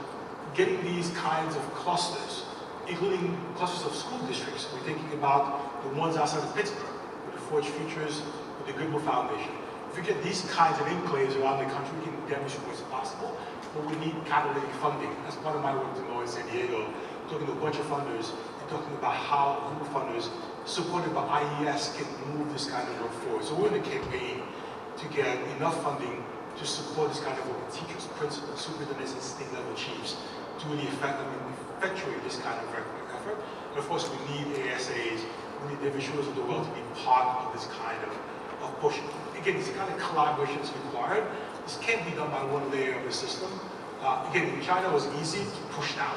getting these kinds of clusters, including clusters of school districts, we're thinking about the ones outside of Pittsburgh, with the Forge Futures, with the Goodwill Foundation. If we get these kinds of enclaves around the country, we can demonstrate what's possible, but we need catalytic funding. That's part of my work tomorrow in San Diego, talking to a bunch of funders and talking about how Google funders, supported by IES, can move this kind of work forward. So we're in a campaign to get enough funding to support this kind of work with teachers, principals, superintendents, and state level chiefs to really effectuate this kind of effort. And of course, we need ASAs, we need David Schulers of the world to be part of this kind of push. Again, it's the kind of collaboration that's required. This can't be done by one layer of the system. Again, in China it was easy to push down.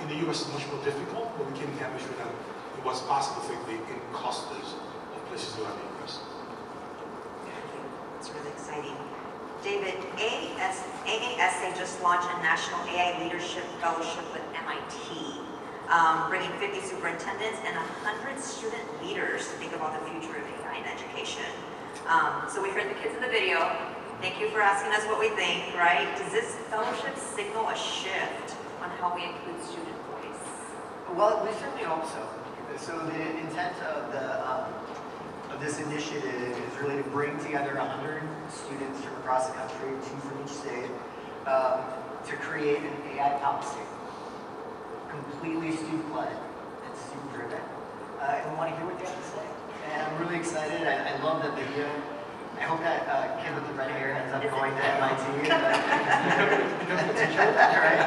In the US it's much more difficult, but we can demonstrate that it was possible, particularly in clusters of places around the US. It's really exciting. David, AASA just launched a National AI Leadership Fellowship with MIT, bringing 50 superintendents and 100 student leaders to think about the future of AI in education. So we heard the kids in the video. Thank you for asking us what we think, right? Does this fellowship signal a shift on how we include student voice? Well, we certainly hope so. So the intent of this initiative is really to bring together 100 students from across the country, 2 from each state, to create an AI policy, completely student-led and student-driven. And we want to hear what they have to say. And I'm really excited. I love that video. I hope that kid with the red hair ends up going to MIT. Becomes a teacher, right?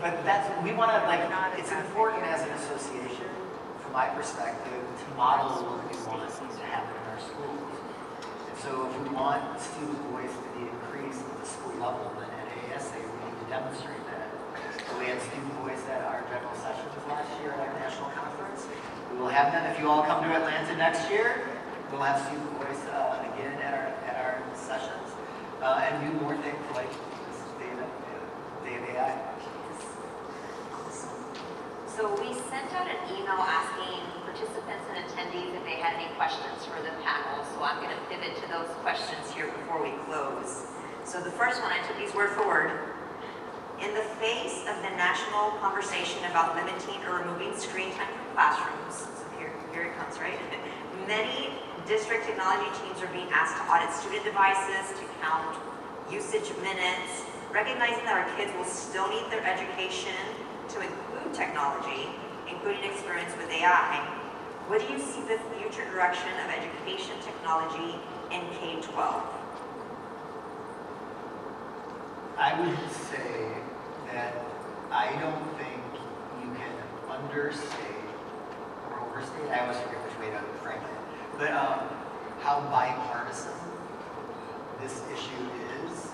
But we want to, it's important as an association, from my perspective, to model what we want to happen in our schools. And so if we want student voice to be increased at the school level, then at ASA we need to demonstrate that. So we have student voice at our general sessions last year at our national conference. We will have them if you all come to Atlanta next year. We'll have student voice again at our sessions and do more things like this Day of AI. So we sent out an email asking participants and attendees if they had any questions for the panel. So I'm going to pivot to those questions here before we close. So the first one, I took these word for word. In the face of the national conversation about limiting or removing screen time from classrooms, so here it comes, right? Many district technology teams are being asked to audit student devices, to count usage minutes, recognizing that our kids will still need their education to include technology, including experience with AI. What do you see the future direction of education technology in K-12? I would say that I don't think you can understate or overstate, I always forget which way to frame it, but how bipartisan this issue is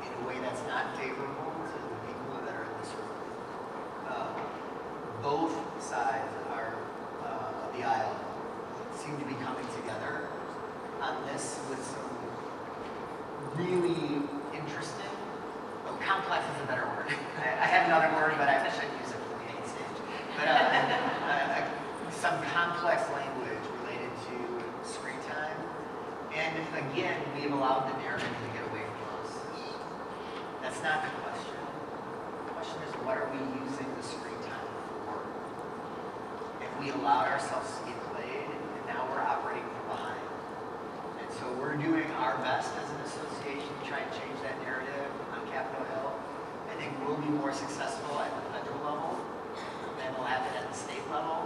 in a way that's not favorable to the people that are in this room. Both sides of the aisle seem to be coming together on this with some really interesting, complex is a better word. I had another word, but I shouldn't use it for the main stage. But some complex language related to screen time. And again, we've allowed the narrative to get away from us. That's not the question. The question is, what are we using the screen time for? If we allowed ourselves to be played, and now we're operating from behind. And so we're doing our best as an association to try and change that narrative on Capitol Hill. I think we'll be more successful at the federal level than we'll have it at the state level.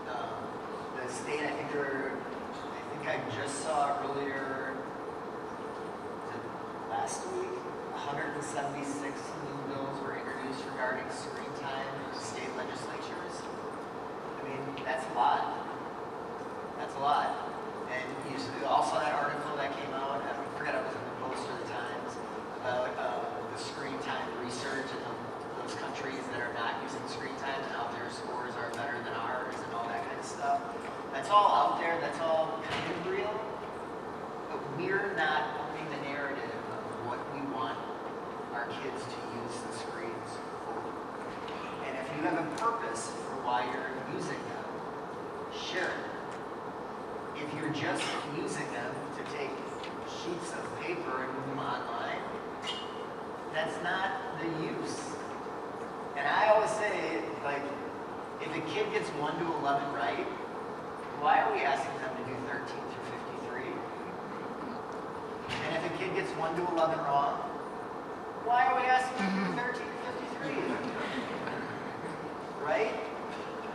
The state, I think I just saw earlier, last week, 176 new bills were introduced regarding screen time in state legislatures. I mean, that's a lot. That's a lot. And you also that article that came out, I forget it was in the Post or the Times, about the screen time research in those countries that are not using screen time and how their scores are better than ours and all that kind of stuff. That's all out there, that's all kind of real, but we're not owning the narrative of what we want our kids to use the screens for. And if you have a purpose for why you're using them, share it. If you're just using them to take sheets of paper and move them online, that's not the use. And I always say, like, if a kid gets 1 to 11 right, why are we asking them to do 13 through 53? And if a kid gets 1 to 11 wrong, why are we asking them to do 13 to 53? Right?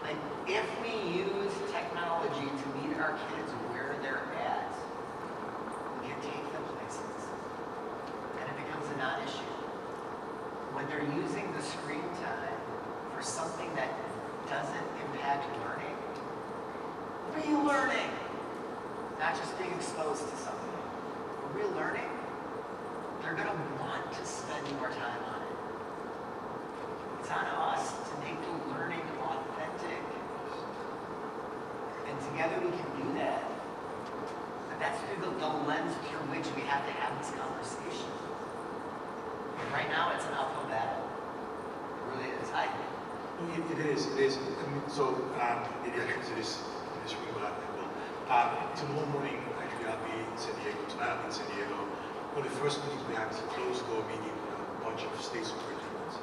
Like, if we use technology to meet our kids where they're at, we can take them places. And it becomes a non-issue. When they're using the screen time for something that doesn't impact learning, real learning, not just being exposed to something, but real learning, they're going to want to spend more time on it. It's on us to make the learning authentic. And together we can do that. But that's through the lens through which we have to have this conversation. And right now it's an uphill battle. It really is. It is. I mean, so maybe I should say this room, but I will. Tomorrow morning, actually, I'll be in San Diego. Tonight, I'll be in San Diego. One of the first meetings we have is a closed-door meeting with a bunch of state superintendents.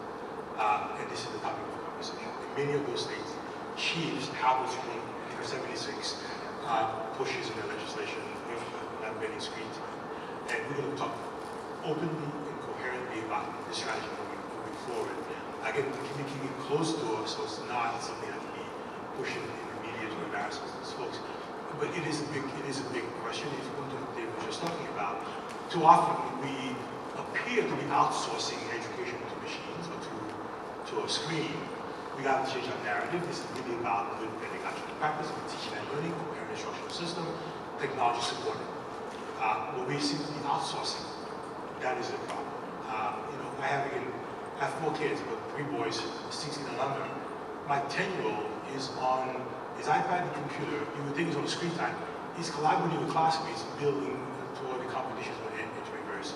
And this is the topic of the conversation. In many of those states, chiefs have the screen. 76 pushes in the legislation not banning screen time. And we're going to talk openly and coherently about the strategy moving forward. Again, making it closed door so it's not something that we push in the media to embarrass those folks. But it is a big question. It's one that they were just talking about. Too often we appear to be outsourcing education to machines or to a screen. We got to change our narrative. This is really about good pedagogical practice, teaching and learning, coherent instructional system, technology supported. What we seem to be outsourcing, that is a problem. I have 4 kids, but 3 boys, 16 and under. my 10-year-old is on his iPad and computer, you would think he's on screen time. He's collaborating with classmates, building toward the competitions and entering various.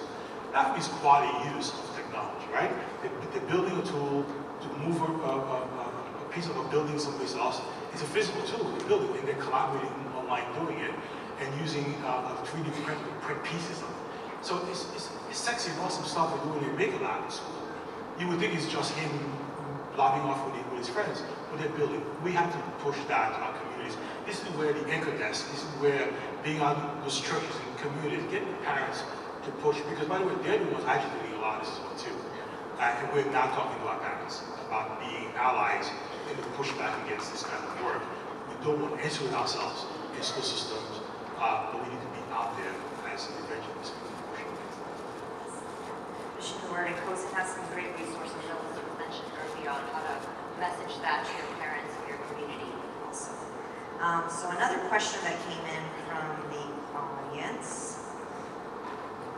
That is quality use of technology, right? They're building a tool to move a piece of a building someplace else. It's a physical tool they're building, and they're collaborating online doing it, and using 3D print to print pieces of it. So it's sexy and awesome stuff they're doing in Maker Lab in school. You would think it's just him lobbing off with his friends, but they're building. We have to push that to our communities. This is where the anchor desk, this is where being on those churches and communities, getting the parents to push, because by the way, they're the ones actually doing a lot of this as well too. And we're now talking to our parents about being allies in the pushback against this kind of work. We don't want to isolate ourselves in school systems, but we need to be out there as interventionists. Schuler and CoSN has some great resources that was mentioned earlier on how to message that to your parents and your community also. So another question that came in from the audience.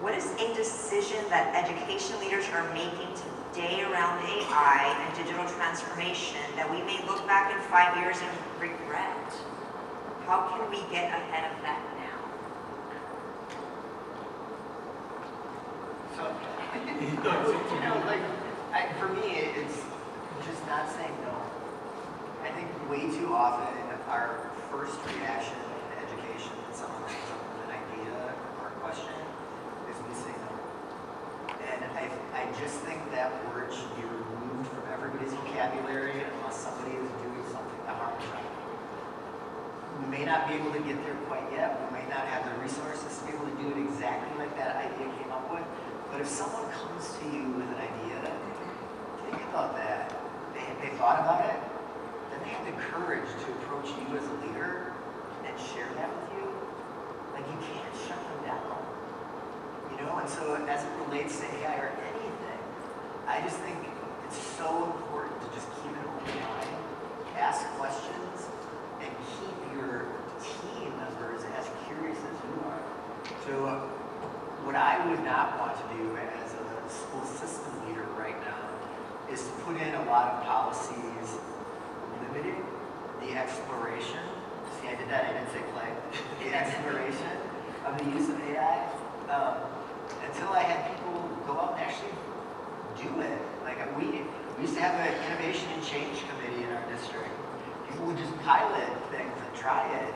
What is a decision that education leaders are making today around AI and digital transformation that we may look back in 5 years and regret? How can we get ahead of that now? So, for me, it's just not saying no. I think way too often our first reaction in education when someone comes up with an idea or a question is we say no. And I just think that word should be removed from everybody's vocabulary unless somebody is doing something to harm a child. We may not be able to get there quite yet. We may not have the resources to be able to do it exactly like that idea came up with. But if someone comes to you with an idea, think about that. They thought about it, then they have the courage to approach you as a leader and share that with you. Like, you can't shut them down. You know, and so as it relates to AI or anything, I just think it's so important to just keep an open mind, ask questions, and keep your team members as curious as you are. So what I would not want to do as a school system leader right now is to put in a lot of policies limiting the exploration. See, I did that, I didn't say play. The exploration of the use of AI until I had people go out and actually do it. Like we used to have an innovation and change committee in our district. People would just pilot things and try it,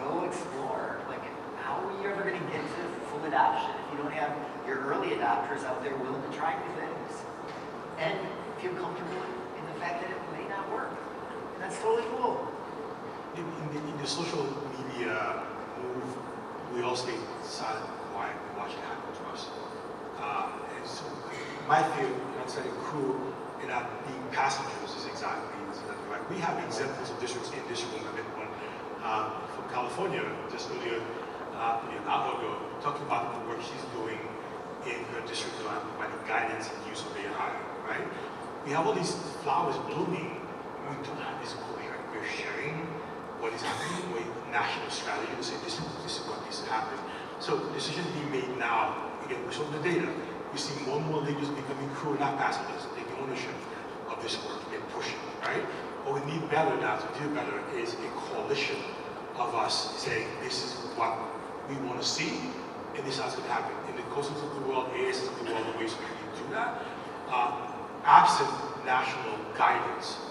go explore. Like, how are you ever going to get to full adoption if you don't have your early adopters out there willing to try new things and feel comfortable in the fact that it may not work? And that's totally cool. In the social media move, we all stay silent and quiet and watch it happen to us. And so my fear, I'm saying crew and not being passengers is exactly right. We have examples of districts in this room. I met one from California just earlier, an hour ago, talking about the work she's doing in her district around providing guidance and use of AI, right? We have all these flowers blooming. We don't have this coherent. We're sharing what is happening with national strategy to say this is what needs to happen. So decisions being made now, again, we saw the data. We see more and more leaders becoming crew, not passengers, taking ownership of this work and pushing, right? What we need better now to do better is a coalition of us saying this is what we want to see, and this is how it's going to happen. In the CoSNs of the world, ASs of the world, the ways we can do that, absent national guidance,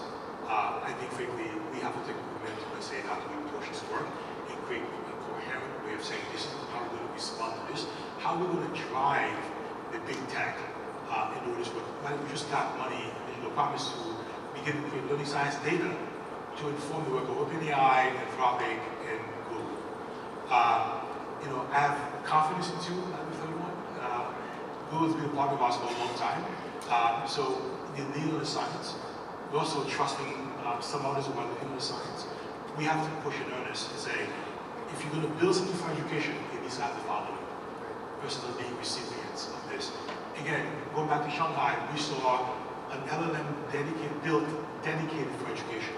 I think frankly, we have to take a momentum and say, how do we push this work and create a coherent way of saying, this is how we're going to respond to this, how we're going to drive the big tech in doing this work. We just got money, promise to begin to create learning science data to inform the work of OpenAI, Anthropic, and Google. I have confidence in you, Google's been a partner of ours for a long time. So they lead on the science. We're also trusting some others who are leading on the science. We have to push in earnest and say, if you're going to build something for education, it needs to have the following versus being recipients of this. Again, going back to Shanghai, we saw an LLM dedicated for education.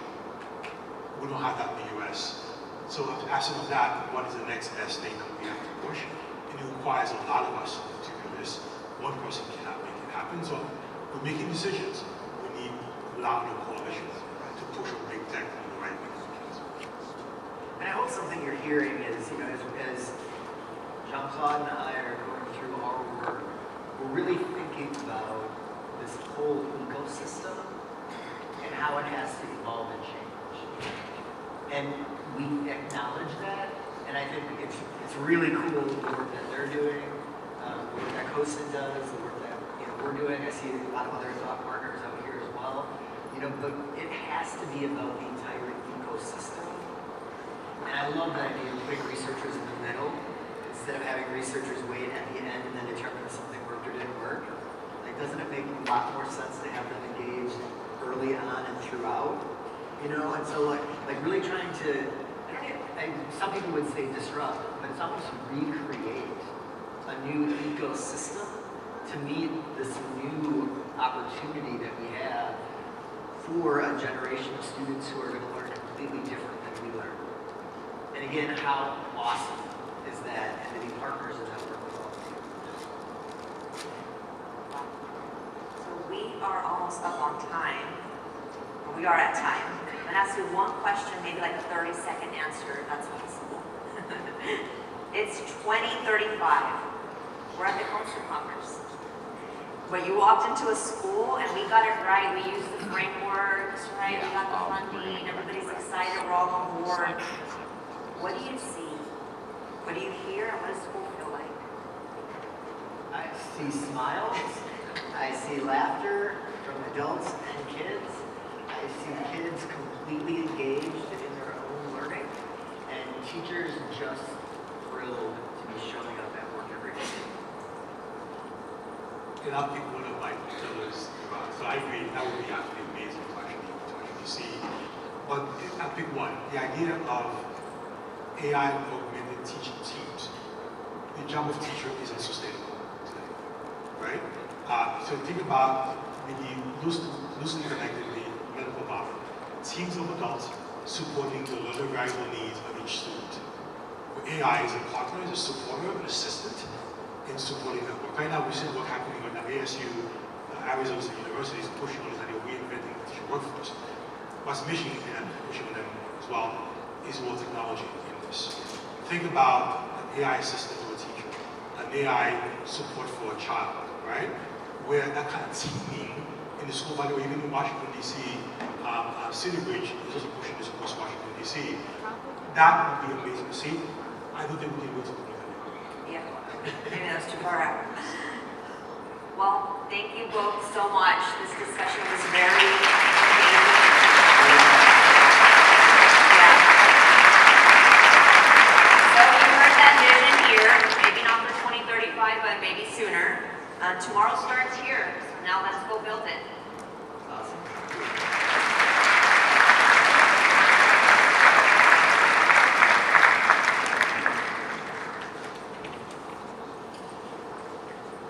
We don't have that in the US. So asking of that, what is the next best thing that we have to push? And it requires a lot of us to do this. One person cannot make it happen. So we're making decisions. We need louder coalitions to push of big tech in the right directions. And I hope something you're hearing is, as Jean-Claude and I are going through our work, we're really thinking about this whole ecosystem and how it has to evolve and change. And we acknowledge that, and I think it's really cool the work that they're doing, the work that CoSN does, the work that we're doing. I see a lot of other thought partners out here as well. But it has to be about the entire ecosystem. And I love that idea of putting researchers in the middle instead of having researchers wait at the end and then determine if something worked or didn't work. Like, doesn't it make a lot more sense to have them engaged early on and throughout? And so like really trying to, some people would say disrupt, but it's almost recreate a new ecosystem to meet this new opportunity that we have for a generation of students who are going to learn completely different than we learn. And again, how awesome is that, and to be partners in that work with all of you. So we are almost up on time. We are at time. I'm gonna ask you one question, maybe like a 30-second answer, if that's possible. It's 2035. We're at the CoSN conference. But you walked into a school and we got it right. We used the frameworks, right? We got the funding. Everybody's excited. We're all on board. What do you see? What do you hear? And what does school feel like? I see smiles. I see laughter from adults and kids. I see kids completely engaged in their own learning, and teachers just thrilled to be showing up at work every day. And I'll pick one of my pillars. So I agree, that would be actually amazing to actually see. But I'll pick one. The idea of AI augmented teaching teams. The job of teacher is unsustainable today, right? So think about maybe loosely connected the medical model. Teams of adults supporting the learner variable needs of each student. Where AI is a partner, is a supporter, an assistant in supporting that work. Right now, we see what's happening on ASU, Arizona State University is pushing on this idea of reinventing the teacher workforce. What's Michigan and pushing on them as well is more technology in this. Think about an AI assistant to a teacher, an AI support for a child, right? Where that kind of teaming in the school, by the way, even in Washington, D.C., City Bridge is also pushing this across Washington, D.C. That would be amazing to see. I don't think we can wait to look at it. Yeah, maybe that's too far out. Well, thank you both so much. This discussion was very engaging. Yeah. So you heard that vision here, maybe not for 2035, but maybe sooner. Tomorrow starts here, so now let's go build it. Awesome.